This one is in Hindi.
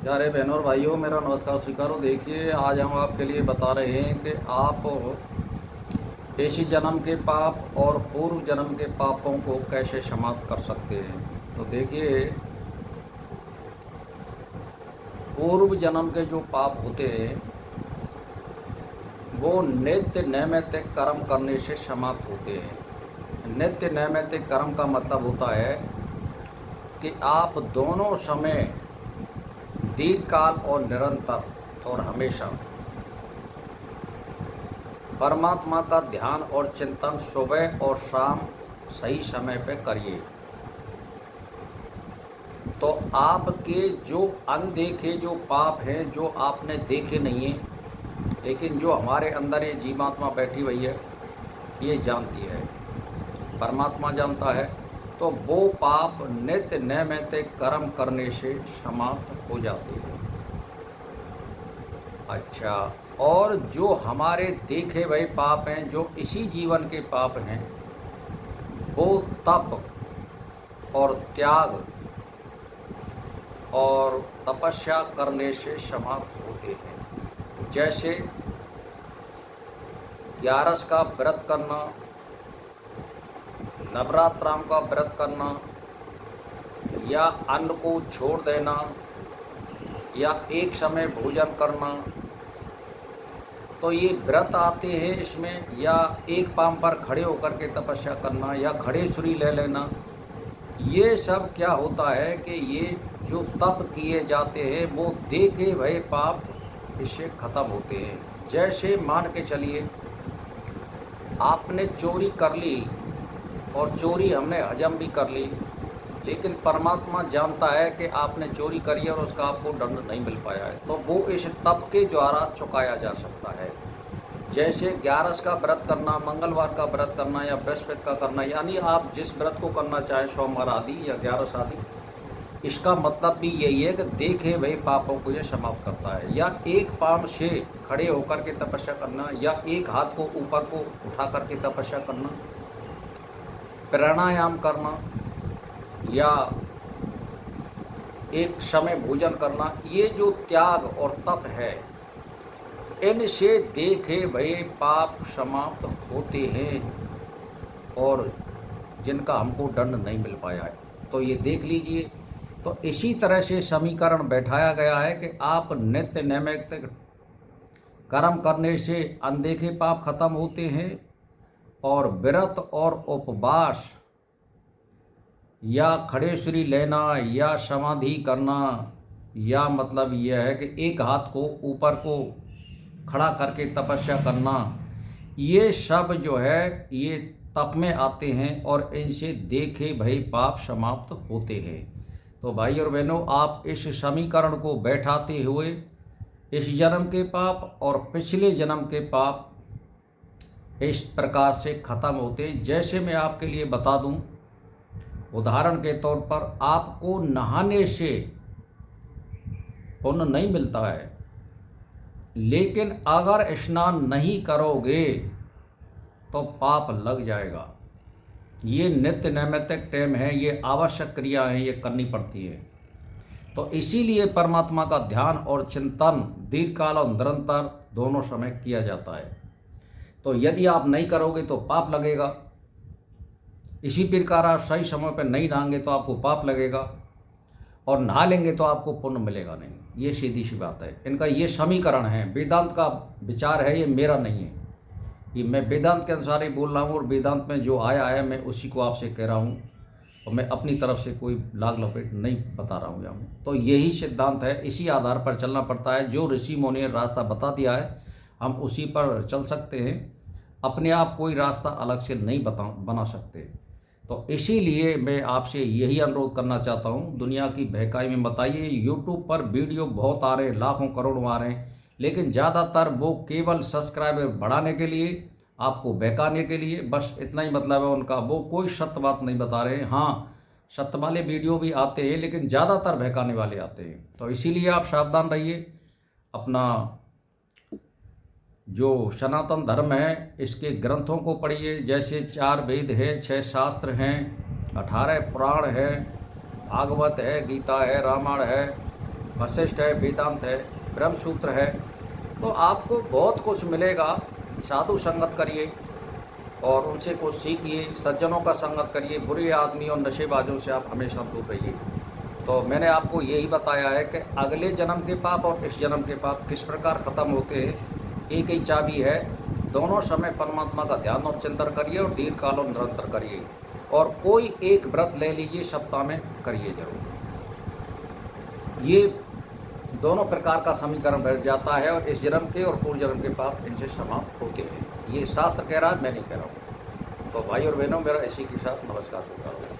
प्यारे बहनों और भाइयों, मेरा नमस्कार स्वीकारो। देखिए, आज हम आपके लिए बता रहे हैं कि आप इसी जन्म के पाप और पूर्व जन्म के पापों को कैसे समाप्त कर सकते हैं। तो देखिए, पूर्व जन्म के जो पाप होते हैं वो नित्य नैमित्तिक कर्म करने से समाप्त होते हैं। नित्य नैमित्तिक कर्म का मतलब होता है कि आप दोनों समय दीर्घकाल और निरंतर और हमेशा परमात्मा का ध्यान और चिंतन सुबह और शाम सही समय पे करिए। तो आपके जो अनदेखे जो पाप हैं, जो आपने देखे नहीं हैं, लेकिन जो हमारे अंदर ये जीवात्मा बैठी हुई है ये जानती है, परमात्मा जानता है, तो वो पाप नित्य नैमित्तिक कर्म करने से समाप्त हो जाते हैं। अच्छा, और जो हमारे देखे हुए पाप हैं, जो इसी जीवन के पाप हैं, वो तप और त्याग और तपस्या करने से समाप्त होते हैं। जैसे 11 का व्रत करना, नवरात्रां का व्रत करना, या अन्न को छोड़ देना, या एक समय भोजन करना, तो ये व्रत आते हैं इसमें। या एक पांव पर खड़े होकर के तपस्या करना, या खड़ेश्वरी ले लेना, ये सब क्या होता है कि ये जो तप किए जाते हैं वो देखे भय पाप इससे ख़त्म होते हैं। जैसे मान के चलिए, आपने चोरी कर ली और चोरी हमने हजम भी कर ली, लेकिन परमात्मा जानता है कि आपने चोरी करी है और उसका आपको दंड नहीं मिल पाया है, तो वो इस तप के द्वारा चुकाया जा सकता है। जैसे 11 का व्रत करना, मंगलवार का व्रत करना, या बृहस्पति का करना, यानी आप जिस व्रत को करना चाहें, सोमवार आदि या 11 आदि, इसका मतलब भी यही है कि देखे हुए पापों को ये समाप्त करता है। या एक पांव से खड़े होकर के तपस्या करना, या एक हाथ को ऊपर को उठा करके तपस्या करना, प्राणायाम करना, या एक समय भोजन करना, ये जो त्याग और तप है, इनसे देखे भये पाप समाप्त होते हैं और जिनका हमको दंड नहीं मिल पाया है। तो ये देख लीजिए। तो इसी तरह से समीकरण बैठाया गया है कि आप नित्य नैमित्तिक कर्म करने से अनदेखे पाप खत्म होते हैं, और व्रत और उपवास या खड़ेश्वरी लेना या समाधि करना, या मतलब यह है कि एक हाथ को ऊपर को खड़ा करके तपस्या करना, ये सब जो है ये तप में आते हैं और इनसे देखे भय पाप समाप्त होते हैं। तो भाई और बहनों, आप इस समीकरण को बैठाते हुए इस जन्म के पाप और पिछले जन्म के पाप इस प्रकार से ख़त्म होते। जैसे मैं आपके लिए बता दूं, उदाहरण के तौर पर, आपको नहाने से पुण्य नहीं मिलता है, लेकिन अगर स्नान नहीं करोगे तो पाप लग जाएगा। ये नित्य नैमित्तिक टाइम है, ये आवश्यक क्रिया है, ये करनी पड़ती है। तो इसीलिए परमात्मा का ध्यान और चिंतन दीर्घकाल और निरंतर दोनों समय किया जाता है। तो यदि आप नहीं करोगे तो पाप लगेगा। इसी प्रकार आप सही समय पर नहीं नहाएंगे तो आपको पाप लगेगा, और नहा लेंगे तो आपको पुण्य मिलेगा नहीं। ये सीधी सी बात है। इनका ये समीकरण है, वेदांत का विचार है, ये मेरा नहीं है। ये मैं वेदांत के अनुसार ही बोल रहा हूँ, और वेदांत में जो आया है मैं उसी को आपसे कह रहा हूँ, और मैं अपनी तरफ से कोई लाग लपेट नहीं बता रहा हूँ यहाँ। तो यही सिद्धांत है, इसी आधार पर चलना पड़ता है। जो ऋषि मुनि ने रास्ता बता दिया है हम उसी पर चल सकते हैं, अपने आप कोई रास्ता अलग से नहीं बना सकते। तो इसीलिए मैं आपसे यही अनुरोध करना चाहता हूँ, दुनिया की बहकाई में बताइए। यूट्यूब पर वीडियो बहुत आ रहे हैं, लाखों करोड़ों आ रहे हैं, लेकिन ज़्यादातर वो केवल सब्सक्राइबर बढ़ाने के लिए, आपको बहकाने के लिए, बस इतना ही मतलब है उनका। वो कोई सत्य बात नहीं बता रहे हैं। हाँ, सत्य वाले वीडियो भी आते हैं, लेकिन ज़्यादातर बहकाने वाले आते हैं। तो इसीलिए आप सावधान रहिए। अपना जो सनातन धर्म है इसके ग्रंथों को पढ़िए। जैसे 4 वेद है, 6 शास्त्र हैं, 18 पुराण है, भागवत है, गीता है, रामायण है, वशिष्ठ है, वेदांत है, ब्रह्मसूत्र है, तो आपको बहुत कुछ मिलेगा। साधु संगत करिए और उनसे कुछ सीखिए, सज्जनों का संगत करिए, बुरे आदमी और नशेबाजों से आप हमेशा दूर रहिए। तो मैंने आपको यही बताया है कि अगले जन्म के पाप और इस जन्म के पाप किस प्रकार ख़त्म होते हैं। एक ही चाबी है, दोनों समय परमात्मा का ध्यान और चिंतन करिए और दीर्घ काल और निरंतर करिए, और कोई एक व्रत ले लीजिए, सप्ताह में करिए जरूर। ये दोनों प्रकार का समीकरण बैठ जाता है और इस जन्म के और पूर्व जन्म के पाप इनसे समाप्त होते हैं। ये शास्त्र कह रहा है, मैं नहीं कह रहा हूँ। तो भाई और बहनों, मेरा इसी के साथ नमस्कार स्वीकार हो।